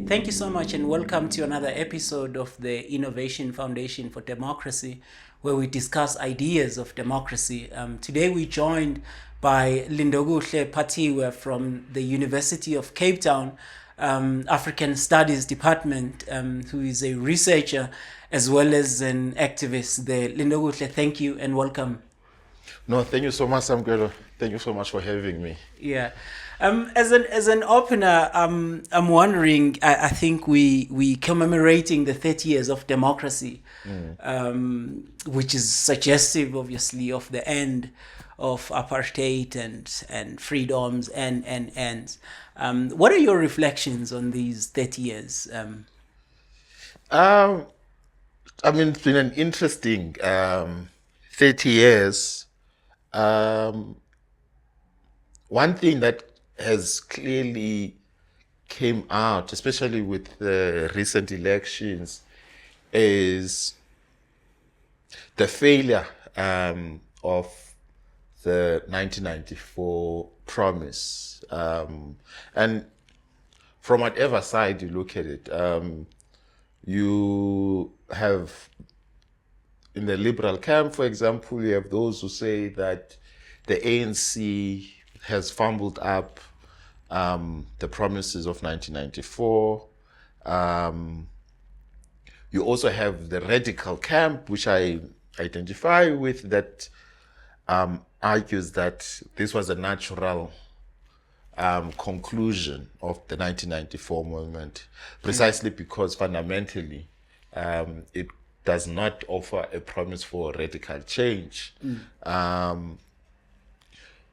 Thank you so much, and welcome to another episode of the Innovation Foundation for Democracy, where we discuss ideas of democracy. Today, we're joined by Lindokuhle Patiwe from the University of Cape Town, African Studies Department, who is a researcher as well as an activist there. Lindokuhle, thank you and welcome. No, thank you so much, Samukelo. Thank you so much for having me. Yeah. As an opener, I'm wondering. I think we commemorating the 30 years of democracy, which is suggestive, obviously, of the end of apartheid and freedoms and what are your reflections on these 30 years? It's been an interesting 30 years. One thing that has clearly came out, especially with the recent elections, is the failure of the 1994 promise. And from whatever side you look at it, you have, in the liberal camp, for example, you have those who say that the ANC has fumbled up the promises of 1994. You also have the radical camp, which I identify with, that argues that this was a natural conclusion of the 1994 movement, precisely because fundamentally it does not offer a promise for radical change.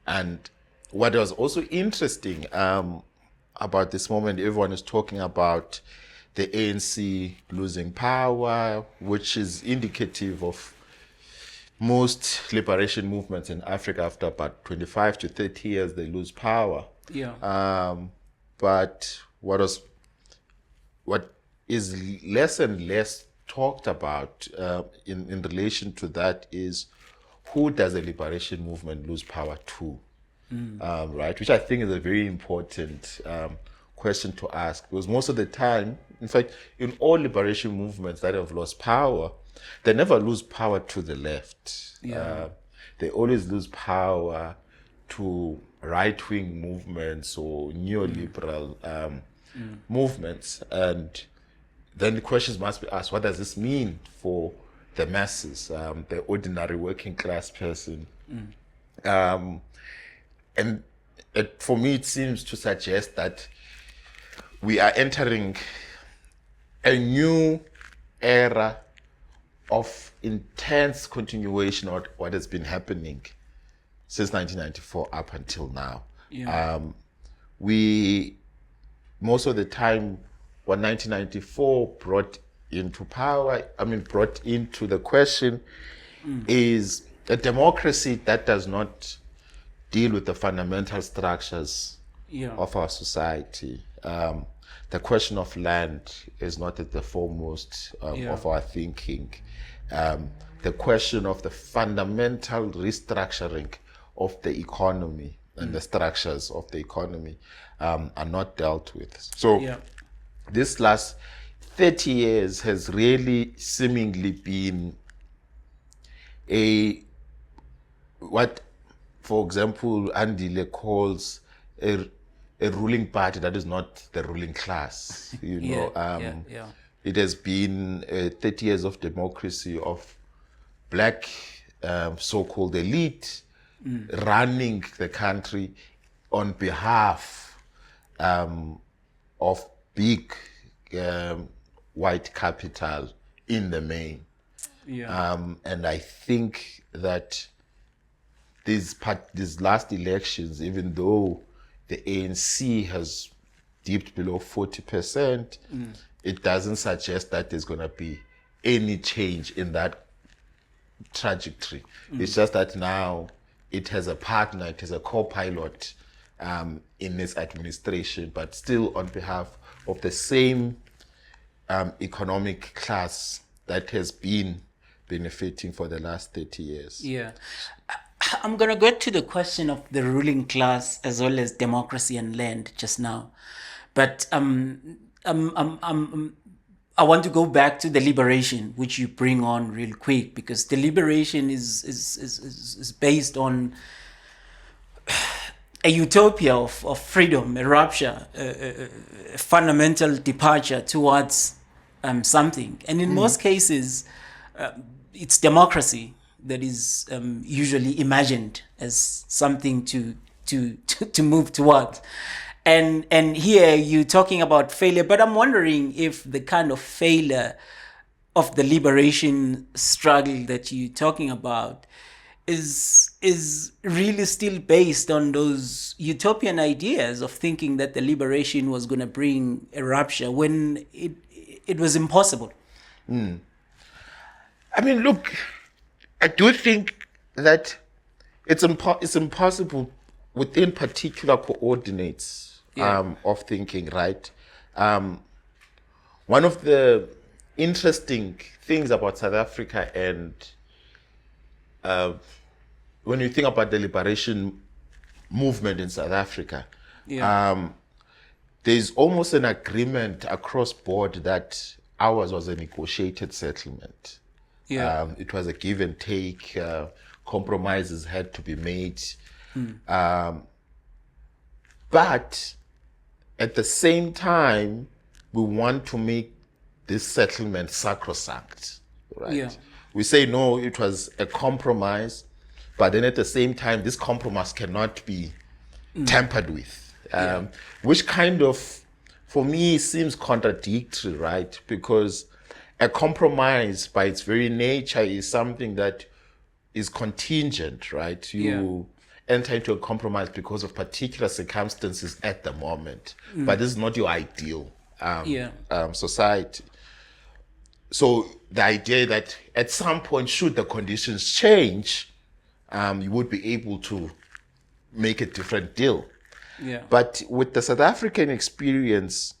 And what was also interesting about this moment, everyone is talking about the ANC losing power, which is indicative of most liberation movements in Africa. After about 25 to 30 years, they lose power. Yeah. But what is less and less talked about in relation to that is, who does a liberation movement lose power to? Right, which I think is a very important question to ask, because most of the time, in fact, in all liberation movements that have lost power, they never lose power to the left. Yeah. They always lose power to right-wing movements or neoliberal movements. And then the questions must be asked: what does this mean for the masses, the ordinary working class person? And for me, it seems to suggest that we are entering a new era of intense continuation of what has been happening since 1994 up until now. Yeah. Most of the time, what 1994 brought into the question is a democracy that does not deal with the fundamental structures of our society. The question of land is not at the foremost of our thinking. The question of the fundamental restructuring of the economy and the structures of the economy are not dealt with. So this last 30 years has really seemingly been what, for example, Andile calls a ruling party that is not the ruling class. It has been 30 years of democracy, of black so-called elite running the country on behalf of big white capital in the main. And I think that these last elections, even though the ANC has dipped below 40%, it doesn't suggest that there's going to be any change in that trajectory. It's just that now it has a partner, it has a co-pilot in its administration, but still on behalf of the same economic class that has been benefiting for the last 30 years. Yeah. I'm going to get to the question of the ruling class as well as democracy and land just now. But I want to go back to the liberation, which you bring on real quick, because the liberation is based on a utopia of freedom, a rupture, a fundamental departure towards something. And in most cases, it's democracy that is usually imagined as something to move towards. And here you're talking about failure, but I'm wondering if the kind of failure of the liberation struggle that you're talking about is really still based on those utopian ideas of thinking that the liberation was going to bring a rupture when it was impossible. I mean, look, I do think that it's impossible within particular coordinates of thinking, right? One of the interesting things about South Africa, and when you think about the liberation movement in South Africa, there's almost an agreement across board that ours was a negotiated settlement. It was a give and take. Compromises had to be made. But at the same time, we want to make this settlement sacrosanct, right? We say, no, it was a compromise, but then at the same time, this compromise cannot be tampered with, which kind of, for me, seems contradictory, right? Because a compromise by its very nature is something that is contingent, right? You enter into a compromise because of particular circumstances at the moment, but this is not your ideal society. So the idea that at some point, should the conditions change, you would be able to make a different deal. But with the South African experience,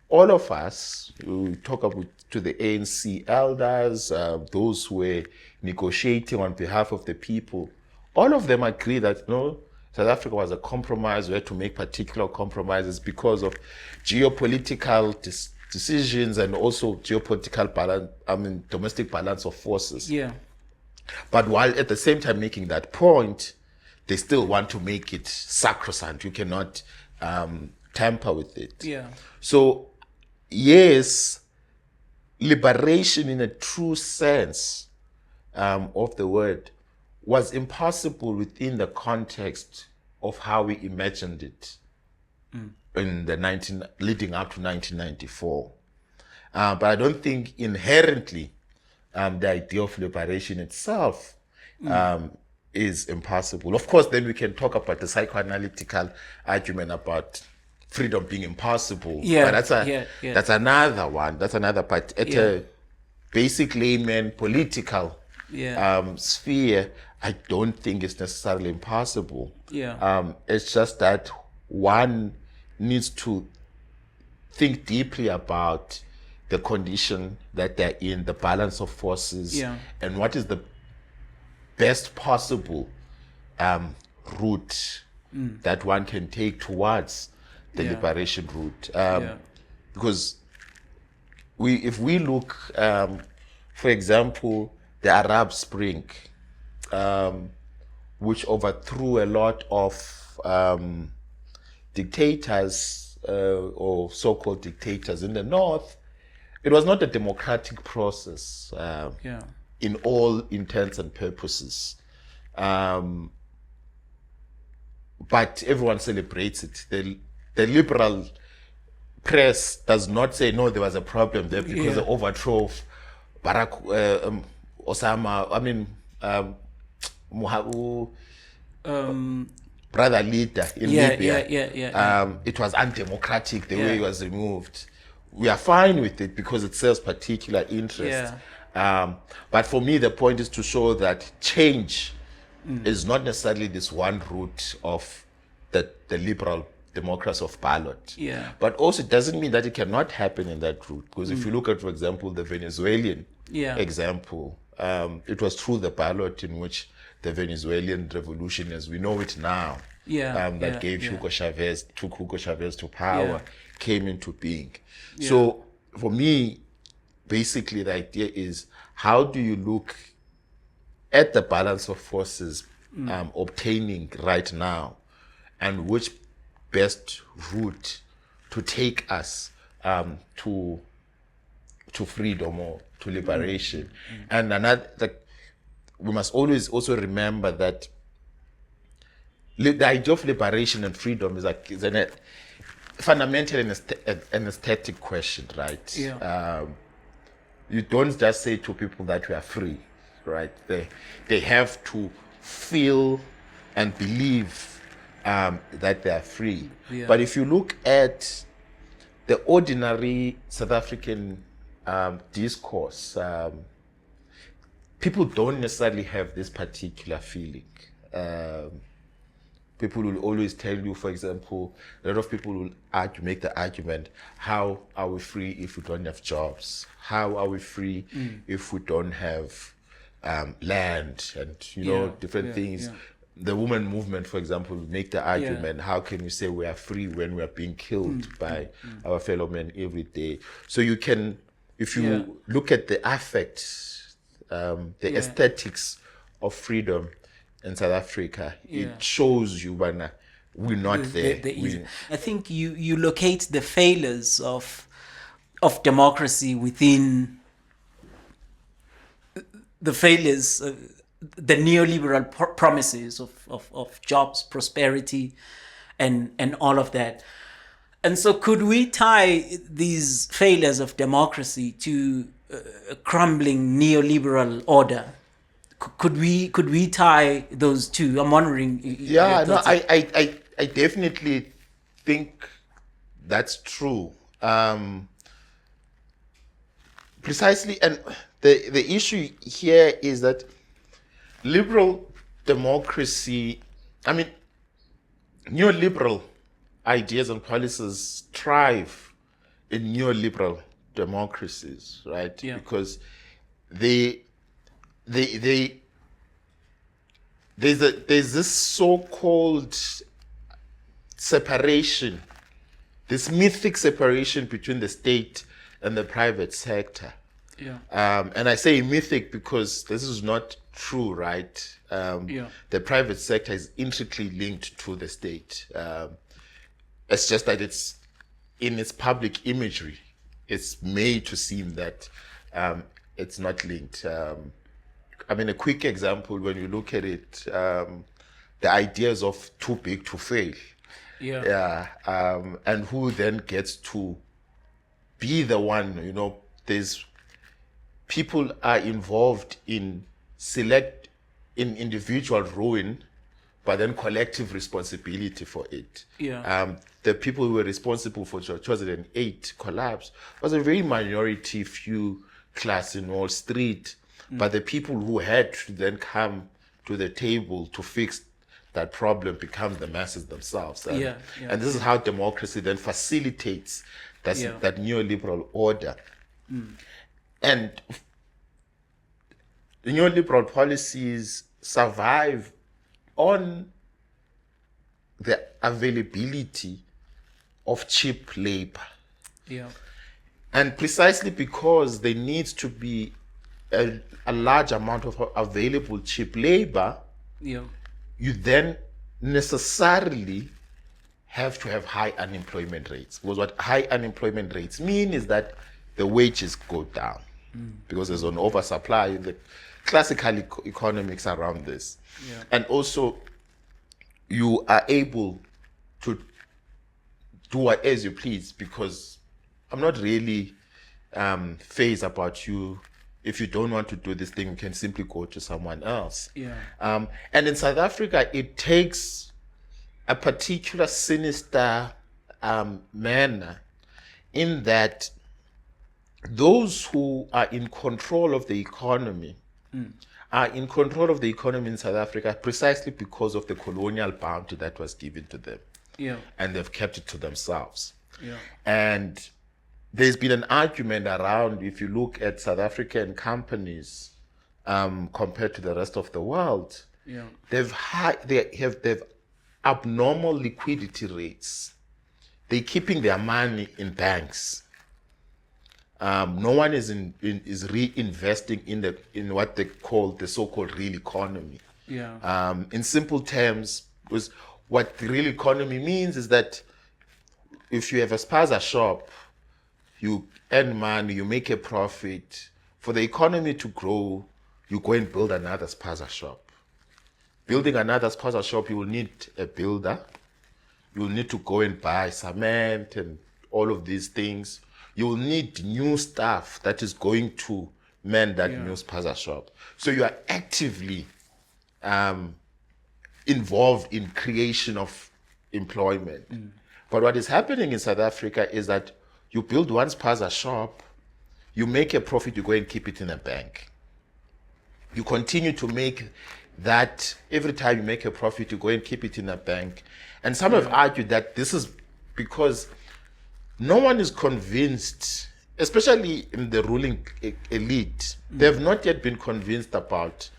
all of us, we talk about to the ANC elders, those who were negotiating on behalf of the people, all of them agree that no, South Africa was a compromise. We had to make particular compromises because of geopolitical decisions and also geopolitical balance, domestic balance of forces. But while at the same time making that point, they still want to make it sacrosanct. You cannot tamper with it. So, yes, liberation in a true sense of the word was impossible within the context of how we imagined it in the leading up to 1994. But I don't think inherently the idea of liberation itself is impossible. Of course, then we can talk about the psychoanalytical argument about freedom being impossible. But that's another one. That's another part. At a basic layman political sphere, I don't think it's necessarily impossible. It's just that one needs to think deeply about the condition that they're in, the balance of forces, and what is the best possible route that one can take towards the liberation route. Because if we look, for example, the Arab Spring, which overthrew a lot of dictators or so-called dictators in the north, it was not a democratic process in all intents and purposes. But everyone celebrates it. The liberal press does not say, no, there was a problem there because the overthrow of Barack Osama, brother leader in Libya. It was undemocratic the way it was removed. We are fine with it because it serves particular interest. But for me, the point is to show that change is not necessarily this one route of the liberal democracy of ballot. But also it doesn't mean that it cannot happen in that route. Because if you look at, for example, the Venezuelan example, it was through the ballot in which the Venezuelan revolution as we know it now that gave Hugo Chavez, took Hugo Chavez to power, came into being. Yeah. So for me, basically the idea is, how do you look at the balance of forces obtaining right now, and which best route to take us to freedom or to liberation. And another, we must always also remember that the idea of liberation and freedom is fundamentally an aesthetic question, right? You don't just say to people that we are free, right? They have to feel and believe that they are free. But if you look at the ordinary South African discourse, people don't necessarily have this particular feeling. People will always tell you, for example, a lot of people will make the argument, how are we free if we don't have jobs? How are we free if we don't have land and, different things? The women movement, for example, will make the argument, how can you say we are free when we are being killed by our fellow men every day? So you can, if you look at the affects, the aesthetics of freedom in South Africa, it shows you when we're not there. I think you locate the failures of democracy within the failures, the neoliberal promises of jobs, prosperity, and all of that. And so could we tie these failures of democracy to a crumbling neoliberal order? Could we tie those two? I'm wondering. I definitely think that's true. Precisely, and the issue here is that liberal democracy, neoliberal ideas and policies thrive in neoliberal democracies, right? Because there's this so-called separation, this mythic separation between the state and the private sector. And I say mythic because this is not true, right? The private sector is intricately linked to the state. It's just that it's in its public imagery, it's made to seem that it's not linked. A quick example, when you look at it, the ideas of too big to fail. And who then gets to be the one, there's people are involved in individual ruin, but then collective responsibility for it. The people who were responsible for 2008 collapse was a very minority few class in Wall Street. But the people who had to then come to the table to fix that problem become the masses themselves. And this is how democracy then facilitates that neoliberal order. And the neoliberal policies survive on the availability of cheap labor. And precisely because there needs to be a large amount of available cheap labor, you then necessarily have to have high unemployment rates. Because what high unemployment rates mean is that the wages go down because there's an oversupply. The classical economics around this. And also you are able to do as you please, because I'm not really phased about you. If you don't want to do this thing, you can simply go to someone else. And in South Africa, it takes a particular sinister manner in that those who are in control of the economy are in control of the economy in South Africa precisely because of the colonial bounty that was given to them. And they've kept it to themselves. And there's been an argument around, if you look at South African companies compared to the rest of the world, they've abnormal liquidity rates. They're keeping their money in banks. No one is reinvesting in what they call the so-called real economy. Yeah. In simple terms, what the real economy means is that if you have a spaza shop, you earn money, you make a profit. For the economy to grow, you go and build another spaza shop. Building another spaza shop, you will need a builder. You will need to go and buy cement and all of these things. You will need new staff that is going to man that new spaza shop. So you are actively involved in creation of employment. But what is happening in South Africa is that you build one spaza shop, you make a profit, you go and keep it in a bank. You continue to make that. Every time you make a profit, you go and keep it in a bank. And some have argued that this is because no one is convinced, especially in the ruling elite, they have not yet been convinced about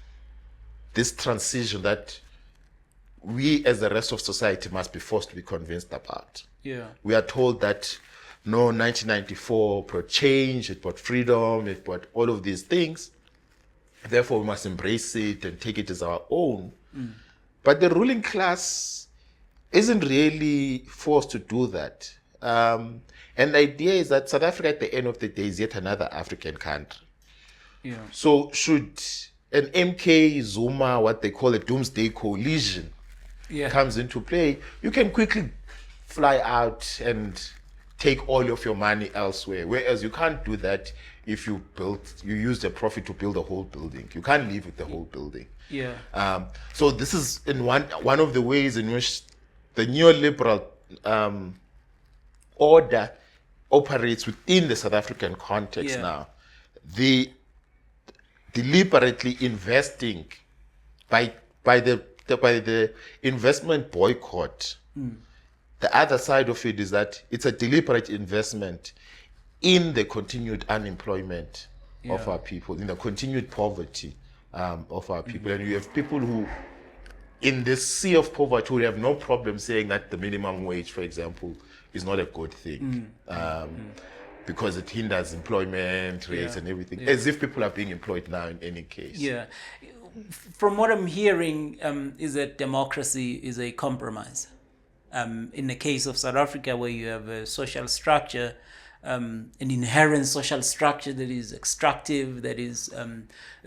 this transition that we as the rest of society must be forced to be convinced about. Yeah. We are told that no, 1994 brought change, it brought freedom, it brought all of these things. Therefore, we must embrace it and take it as our own. But the ruling class isn't really forced to do that. And the idea is that South Africa, at the end of the day, is yet another African country. Yeah. So should an MK Zuma, what they call a doomsday coalition, comes into play, you can quickly fly out and take all of your money elsewhere. Whereas you can't do that if you use the profit to build a whole building. You can't live with the whole building. Yeah. So this is in one of the ways in which the neoliberal order operates within the South African context now. The deliberately investing by the investment boycott. The other side of it is that it's a deliberate investment in the continued unemployment of our people, in the continued poverty of our people. And you have people who, in this sea of poverty, who have no problem saying that the minimum wage, for example, is not a good thing because it hinders employment rates and everything, as if people are being employed now in any case. Yeah. From what I'm hearing, is that democracy is a compromise. In the case of South Africa, where you have a social structure, an inherent social structure that is extractive, that is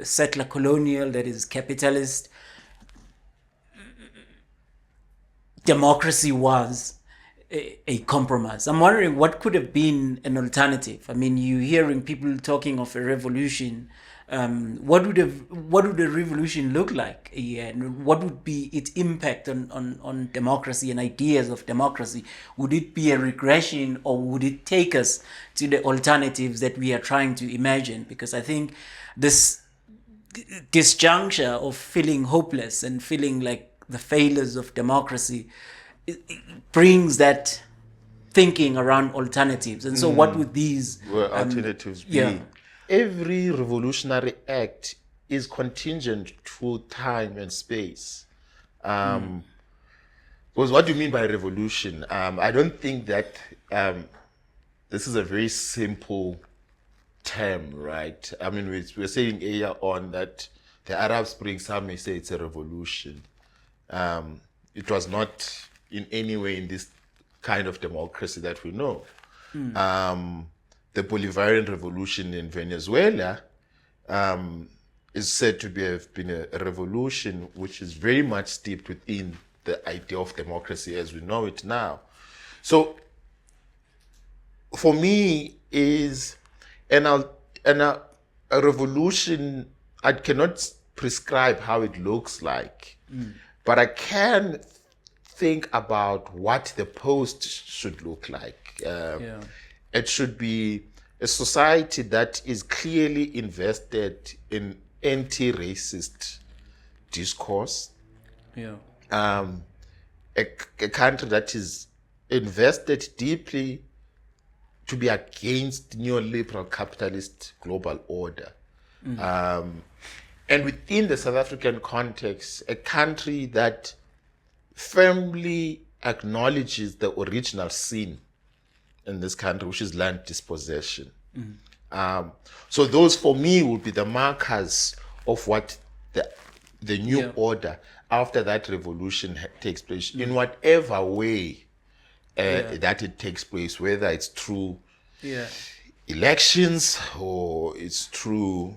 settler colonial, that is capitalist, democracy was a compromise. I'm wondering what could have been an alternative. I mean, you're hearing people talking of a revolution. What would a revolution look like? And what would be its impact on democracy and ideas of democracy? Would it be a regression, or would it take us to the alternatives that we are trying to imagine? Because I think this disjuncture of feeling hopeless and feeling like the failures of democracy, it brings that thinking around alternatives. And so what would these alternatives be? Every revolutionary act is contingent to time and space. Because what do you mean by revolution? I don't think that this is a very simple term, right? I mean, we're saying earlier on that the Arab Spring, some may say it's a revolution. It was not in any way in this kind of democracy that we know. The Bolivarian Revolution in Venezuela is said to have been a revolution which is very much steeped within the idea of democracy as we know it now. So, for me, is a revolution, I cannot prescribe how it looks like, but I can think about what the post should look like. It should be a society that is clearly invested in anti-racist discourse. A country that is invested deeply to be against neoliberal capitalist global order. And within the South African context, a country that firmly acknowledges the original sin in this country, which is land dispossession. So those, for me, would be the markers of what the new order after that revolution takes place, in whatever way that it takes place, whether it's through elections or it's through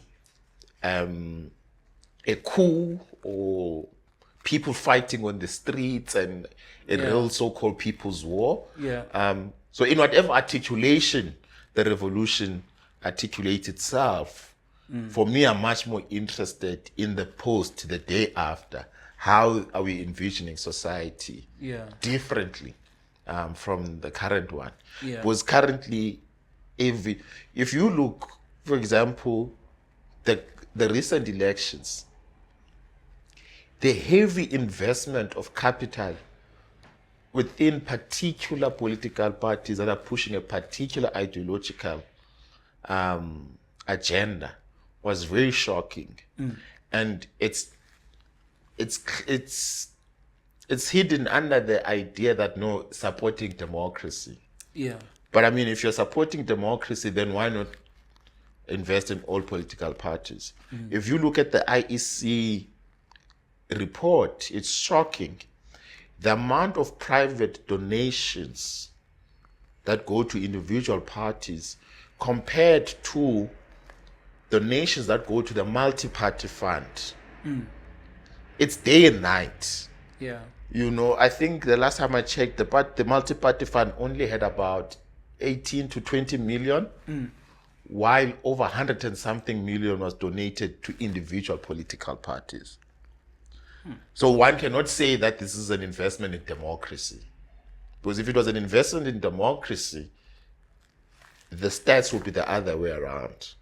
a coup or people fighting on the streets and a real so-called people's war. So in whatever articulation the revolution articulates itself, for me, I'm much more interested in the post, the day after. How are we envisioning society differently from the current one? Because currently, if you look, for example, the recent elections, the heavy investment of capital within particular political parties that are pushing a particular ideological agenda was very shocking, and it's hidden under the idea that no, supporting democracy. But I mean, if you're supporting democracy, then why not invest in all political parties? If you look at the IEC report, it's shocking. The amount of private donations that go to individual parties compared to donations that go to the multi-party fund, it's day and night. You know, I think the last time I checked, the multi-party fund only had about 18 to 20 million, while over 100 and something million was donated to individual political parties. So one cannot say that this is an investment in democracy. Because if it was an investment in democracy, the stats would be the other way around.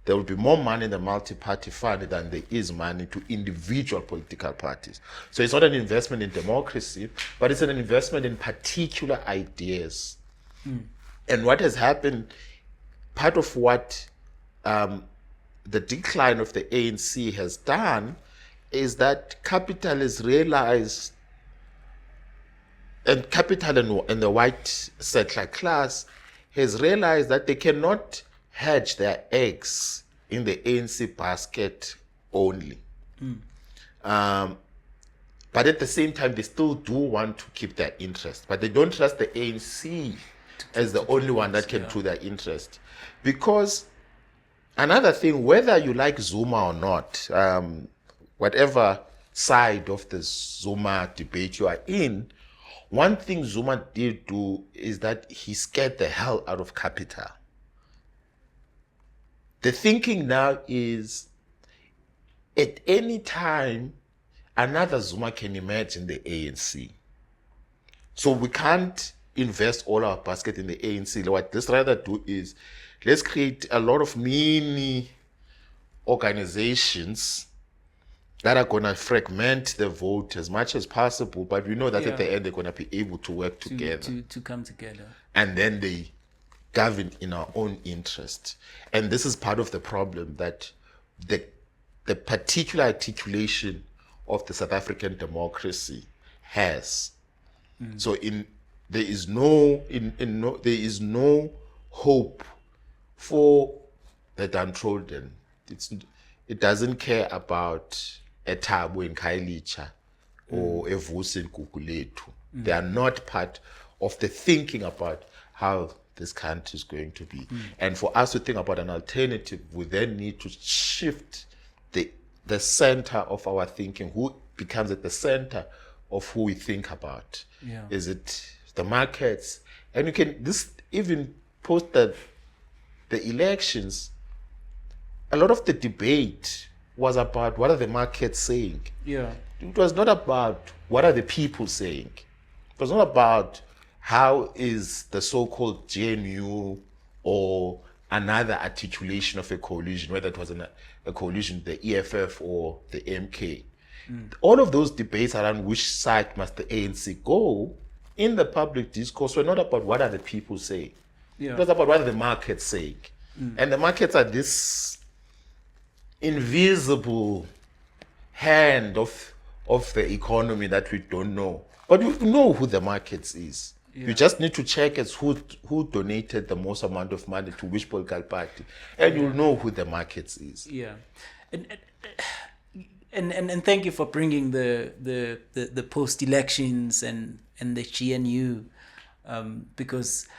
There will be more money in the multi-party fund than there is money to individual political parties. So it's not an investment in democracy, but it's an investment in particular ideas. And what has happened, part of what the decline of the ANC has done is that capital has realized, and capital and the white settler class has realized that they cannot hedge their eggs in the ANC basket only. But at the same time, they still do want to keep their interest, but they don't trust the ANC as the only one that can do their interest. Because another thing, whether you like Zuma or not, whatever side of the Zuma debate you are in, one thing Zuma did do is that he scared the hell out of capital. The thinking now is, at any time, another Zuma can emerge in the ANC. So we can't invest all our basket in the ANC. What let's rather do is, let's create a lot of mini organizations that are going to fragment the vote as much as possible, but we know that at the end they're going to be able to work together. To come together. And then they govern in our own interest. And this is part of the problem, that the particular articulation of the South African democracy has. So there is no hope for the downtrodden. It doesn't care about a Thabo in Khayelitsha or a Vusi in Gugulethu. They are not part of the thinking about how this country is going to be. And for us to think about an alternative, we then need to shift the center of our thinking. Who becomes at the center of who we think about? Is it the markets? And you can even post the elections. A lot of the debate was about what are the markets saying. It was not about what are the people saying. It was not about how is the so-called GNU or another articulation of a coalition, whether it was a coalition, the EFF or the MK. All of those debates around which side must the ANC go in the public discourse were not about what are the people saying. It was about what are the markets saying. And the markets are this invisible hand of the economy that we don't know But you know who the markets is. You just need to check as who donated the most amount of money to which political party, and you'll know who the markets is. Yeah, and thank you for bringing the post elections and the GNU, because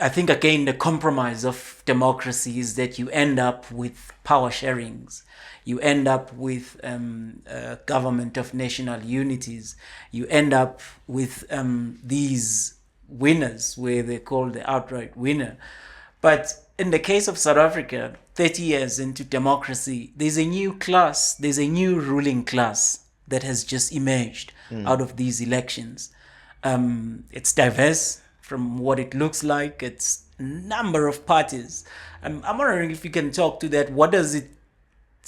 I think again the compromise of democracy is that you end up with power sharings. You end up with a government of national unities. You end up with these winners where they call the outright winner. But in the case of South Africa, 30 years into democracy, there's a new class, there's a new ruling class that has just emerged out of these elections. It's diverse from what it looks like. It's a number of parties. I'm wondering if you can talk to that. What does it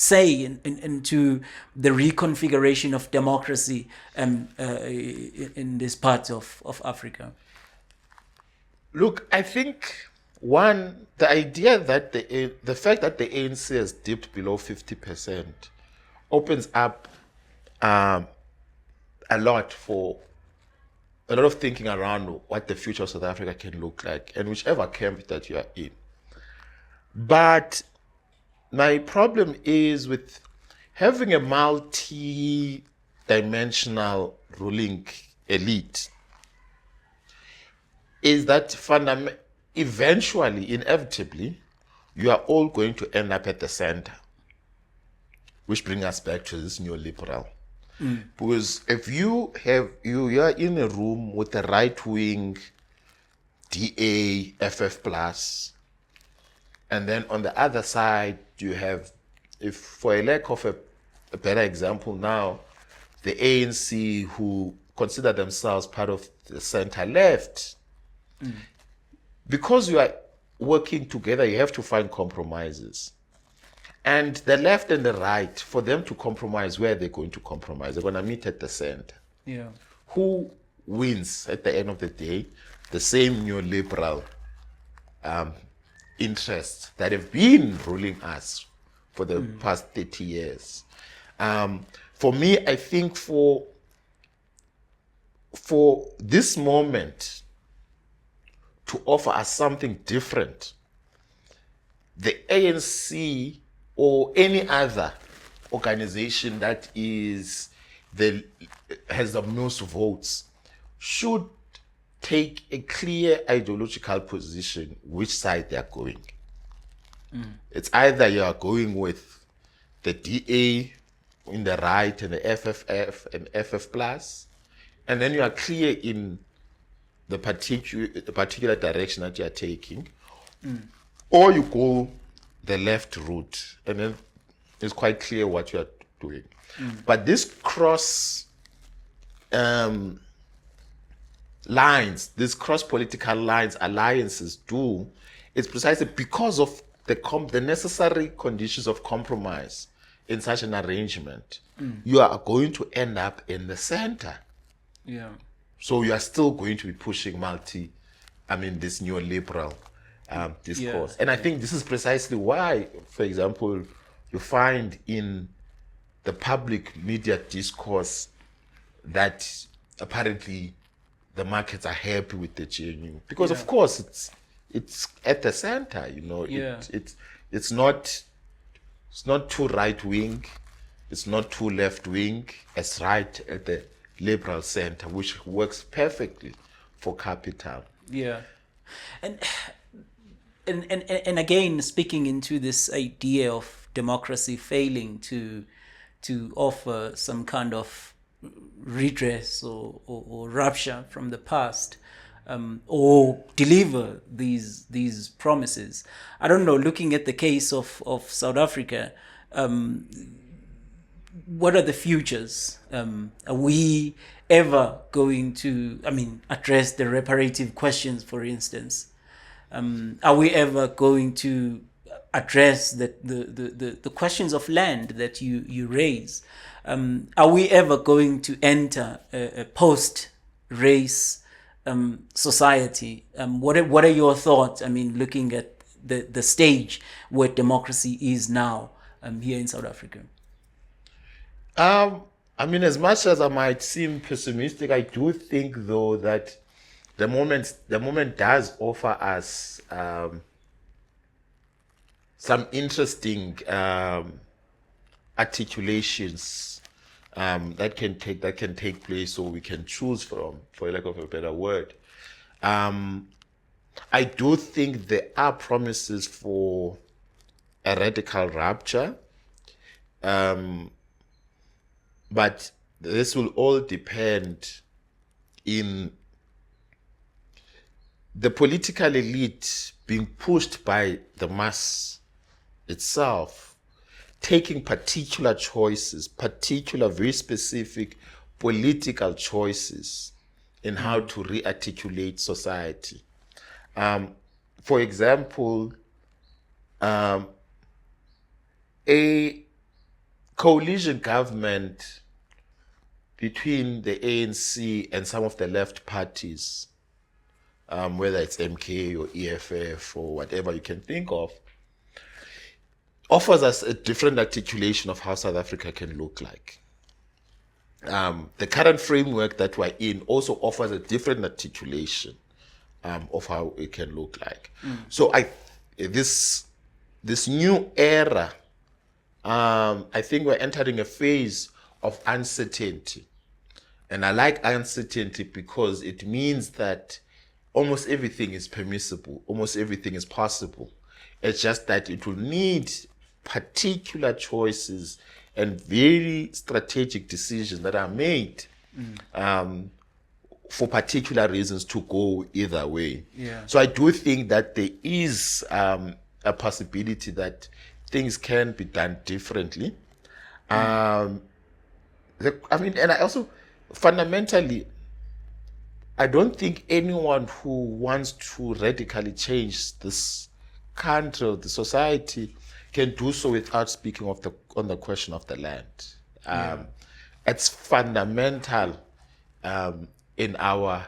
say into the reconfiguration of democracy in this part of Africa? Look, I think the idea that the fact that the ANC has dipped below 50% opens up a lot of thinking around what the future of South Africa can look like, and whichever camp that you are in. But my problem is with having a multi-dimensional ruling elite is that eventually, inevitably, you are all going to end up at the center, which brings us back to this neoliberal. Because if you are in a room with the right-wing DA, FF plus, and then on the other side, you have, if for a lack of a better example now, the ANC who consider themselves part of the center left. Because you are working together, you have to find compromises. And the left and the right, for them to compromise, where are they going to compromise? They're going to meet at the center. Yeah. Who wins at the end of the day? The same neoliberal interests that have been ruling us for the past 30 years. For me, I think for this moment to offer us something different, the ANC or any other organization that has the most votes should take a clear ideological position which side they are going. It's either you are going with the DA in the right and the FFF and FF plus, and then you are clear in the particular direction that you are taking, or you go the left route, and then it's quite clear what you are doing. But this cross lines, these cross-political lines, alliances it's precisely because of the necessary conditions of compromise in such an arrangement. You are going to end up in the center. Yeah. So you are still going to be pushing this neoliberal discourse. And I think this is precisely why, for example, you find in the public media discourse that apparently the markets are happy with the GNU. Because of course it's at the center, it's not too right wing, it's not too left wing, it's right at the liberal center, which works perfectly for capital. Yeah. And again, speaking into this idea of democracy failing to offer some kind of redress or rupture from the past, or deliver these promises. I don't know, looking at the case of South Africa, what are the futures? Are we ever going to, address the reparative questions, for instance? Are we ever going to address the questions of land that you raise? Are we ever going to enter a post-race society? What are your thoughts? Looking at the stage where democracy is now here in South Africa. I mean, as much as I might seem pessimistic, I do think, though, that the moment does offer us some interesting articulations that can take place, or we can choose from, for lack of a better word. I do think there are promises for a radical rupture, but this will all depend in the political elite being pushed by the mass itself, taking particular choices, particular very specific political choices in how to re-articulate society. For example, a coalition government between the ANC and some of the left parties, whether it's MK or EFF or whatever you can think of, offers us a different articulation of how South Africa can look like. The current framework that we're in also offers a different articulation of how it can look like. So this new era, I think we're entering a phase of uncertainty. And I like uncertainty because it means that almost everything is permissible, almost everything is possible. It's just that it will need particular choices and very strategic decisions that are made for particular reasons to go either way. Yeah. So I do think that there is a possibility that things can be done differently. And I also fundamentally, I don't think anyone who wants to radically change this country or the society can do so without speaking on the question of the land. It's fundamental in our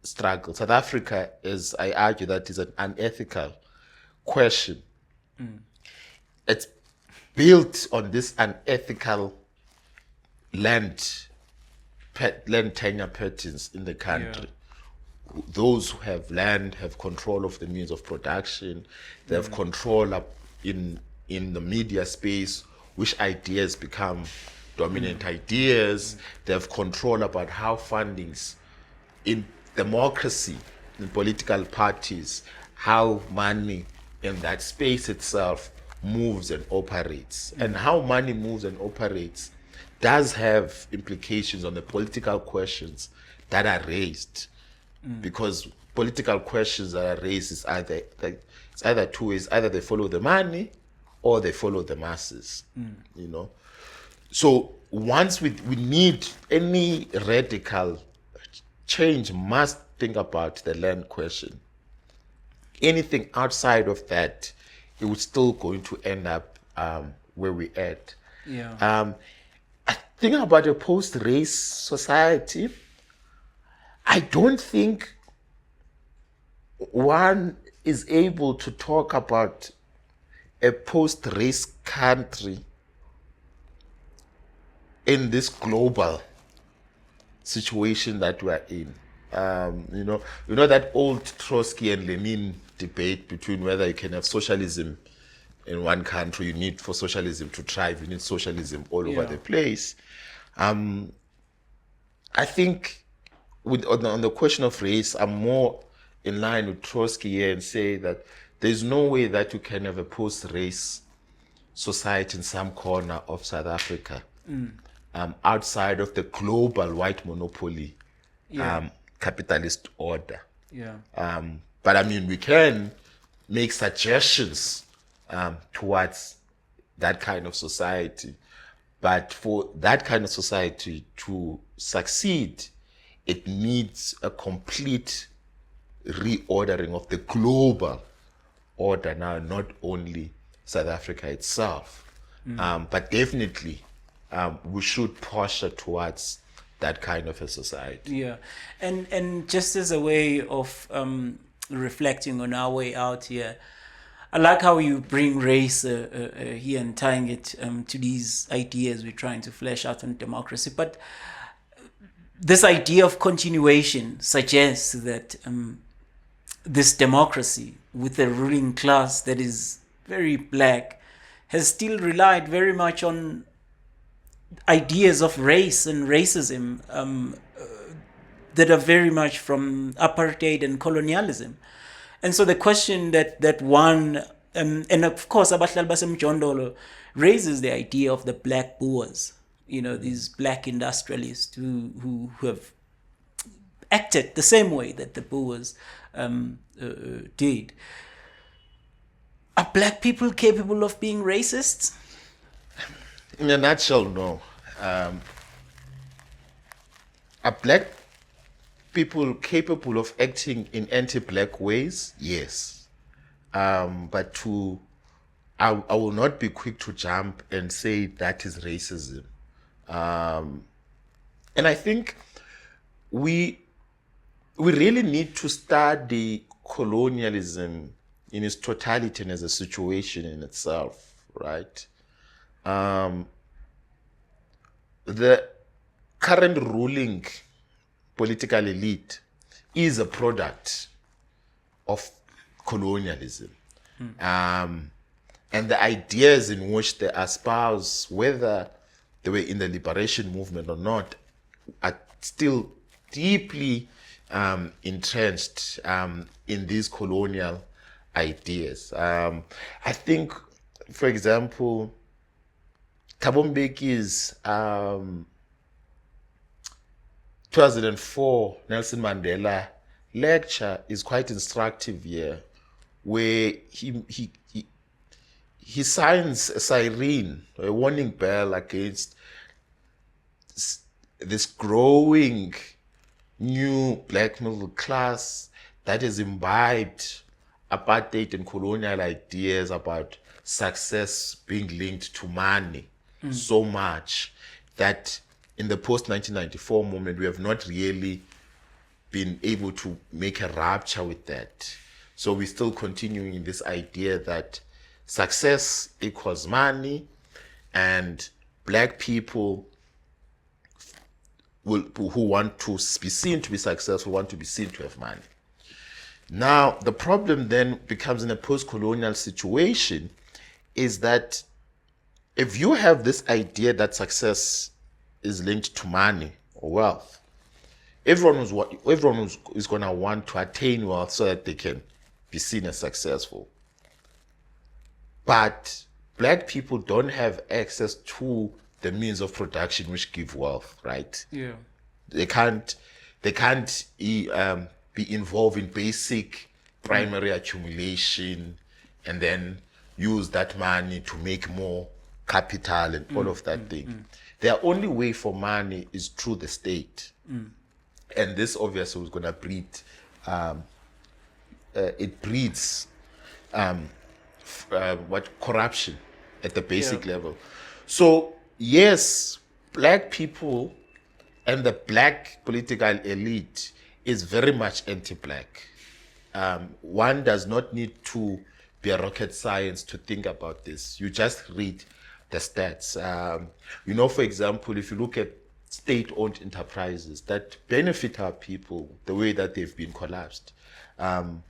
struggle. South Africa is, I argue, that is an unethical question. It's built on this unethical land tenure patterns in the country. Those who have land have control of the means of production. They have control in the media space, which ideas become dominant ideas. They have control about how fundings in democracy, in political parties, how money in that space itself moves and operates. And how money moves and operates does have implications on the political questions that are raised. Because political questions that are raised is either two ways: either they follow the money or they follow the masses. So once we need any radical change, must think about the land question. Anything outside of that, it was still going to end up where we at. I think about a post-race society, I don't think one is able to talk about a post-race country in this global situation that we're in. You know that old Trotsky and Lenin debate between whether you can have socialism in one country, you need for socialism to thrive, you need socialism all over the place. I think on the question of race, I'm more in line with Trotsky here and say that there's no way that you can have a post-race society in some corner of South Africa outside of the global white monopoly capitalist order. But I mean, we can make suggestions towards that kind of society. But for that kind of society to succeed, it needs a complete reordering of the global order now, not only South Africa itself. But definitely we should posture towards that kind of a society. And just as a way of reflecting on our way out here, I like how you bring race here and tying it to these ideas we're trying to flesh out on democracy. But this idea of continuation suggests that this democracy with a ruling class that is very black has still relied very much on ideas of race and racism that are very much from apartheid and colonialism. And so the question that one, and of course, Abahlali baseMjondolo raises the idea of the black Boers, these black industrialists who have acted the same way that the Boers did. Are black people capable of being racists? In a nutshell, no. Are black people capable of acting in anti-black ways? Yes. But I will not be quick to jump and say that is racism. And I think we really need to study colonialism in its totality and as a situation in itself, right? The current ruling political elite is a product of colonialism. And the ideas in which they espouse, whether they were in the liberation movement or not, are still deeply entrenched in these colonial ideas. I think, for example, Thabo Mbeki's 2004 Nelson Mandela lecture is quite instructive here, where he signs a siren, a warning bell against this growing new black middle class that has imbibed apartheid and colonial ideas about success being linked to money so much that in the post-1994 moment, we have not really been able to make a rupture with that. So we're still continuing in this idea that success equals money, and black people who want to be seen to be successful want to be seen to have money. Now, the problem then becomes in a post-colonial situation is that if you have this idea that success is linked to money or wealth, everyone is going to want to attain wealth so that they can be seen as successful. But black people don't have access to the means of production which give wealth, right? Yeah. They can't be involved in basic primary accumulation and then use that money to make more capital and all of that thing. Their only way for money is through the state. And this obviously is going to breed, it breeds corruption at the basic level. So yes, black people and the black political elite is very much anti-black. One does not need to be a rocket science to think about this. You just read the stats. For example, if you look at state-owned enterprises that benefit our people, the way that they've been collapsed. And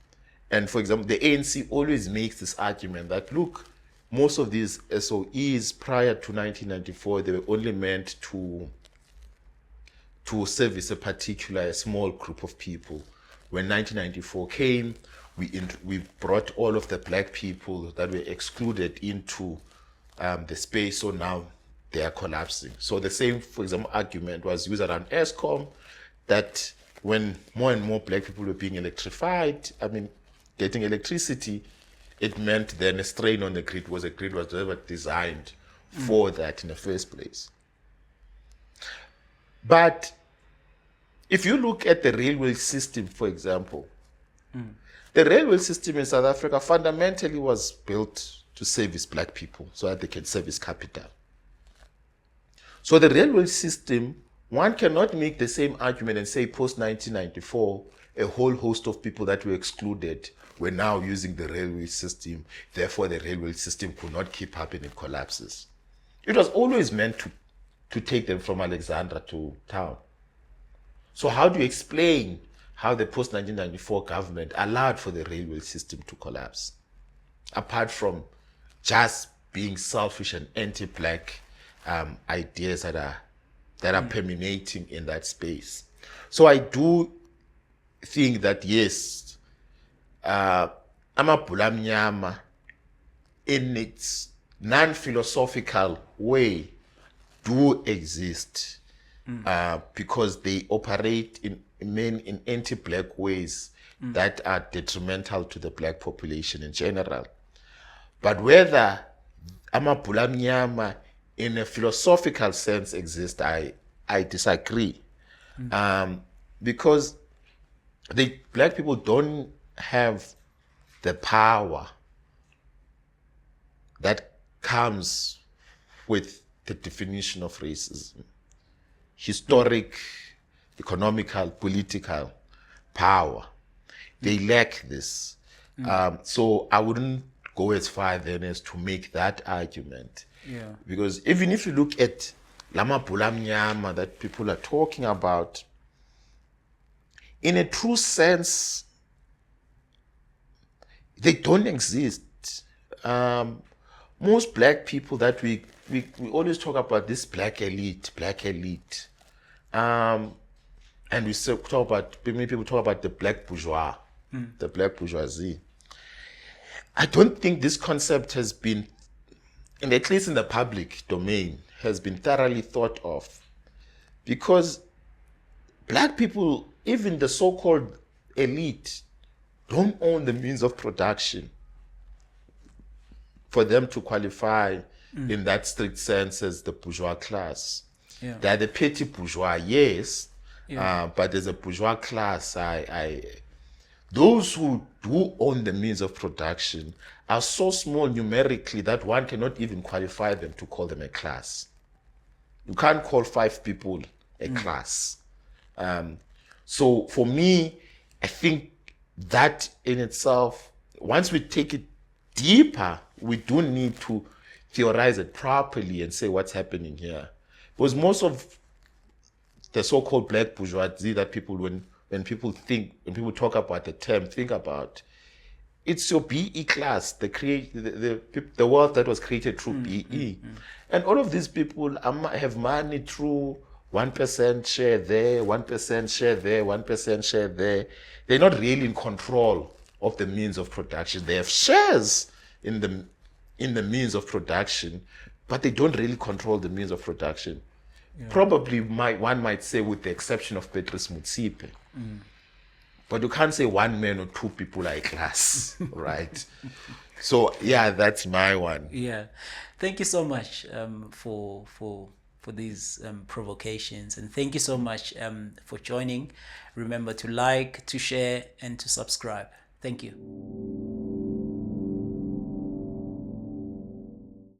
for example, the ANC always makes this argument that, look, most of these SOEs prior to 1994, they were only meant to service a small group of people. When 1994 came, we brought all of the black people that were excluded into the space, so now they are collapsing. So the same, for example, argument was used around ESCOM, that when more and more black people were being electrified, getting electricity, it meant then a strain on the grid was never designed for that in the first place. But if you look at the railway system, for example, the railway system in South Africa fundamentally was built to service black people so that they can service capital. So the railway system, one cannot make the same argument and say post-1994, a whole host of people that were excluded were now using the railway system. Therefore, the railway system could not keep up and it collapses. It was always meant to take them from Alexandra to town. So how do you explain how the post-1994 government allowed for the railway system to collapse? Apart from just being selfish and anti-black ideas that are permeating in that space. So I do think that, yes, amabhula amnyama in its non-philosophical way do exist, because they operate in anti-black ways that are detrimental to the black population in general. But whether amabhula amnyama in a philosophical sense exist, I disagree. Because the black people don't have the power that comes with the definition of racism. Historic, economical, political power. They lack this. So I wouldn't go as far then as to make that argument. Yeah. Because even if you look at lamabhula amnyama that people are talking about, in a true sense, they don't exist. Most black people that we always talk about, this black elite. And we still talk about, many people talk about the black bourgeois, the black bourgeoisie. I don't think this concept has been, and at least in the public domain, has been thoroughly thought of. Because black people, even the so-called elite, don't own the means of production for them to qualify in that strict sense as the bourgeois class. Yeah. They're the petty bourgeois, yes, but as a bourgeois class, those who do own the means of production are so small numerically that one cannot even qualify them to call them a class. You can't call 5 people a class. So for me, I think that in itself, once we take it deeper, we do need to theorize it properly and say what's happening here. Because most of the so-called black bourgeoisie that people, when people talk about the term, think about, it's your BE class, the wealth that was created through BE. And all of these people have money through 1% share there, 1% share there, 1% share there. They're not really in control of the means of production. They have shares in the means of production, but they don't really control the means of production. Yeah. Probably one might say with the exception of Patrice Motsepe. But you can't say one man or 2 people are a class, right? So yeah, that's my one. Yeah, thank you so much for these provocations, and thank you so much for joining. Remember to like, to share, and to subscribe. Thank you.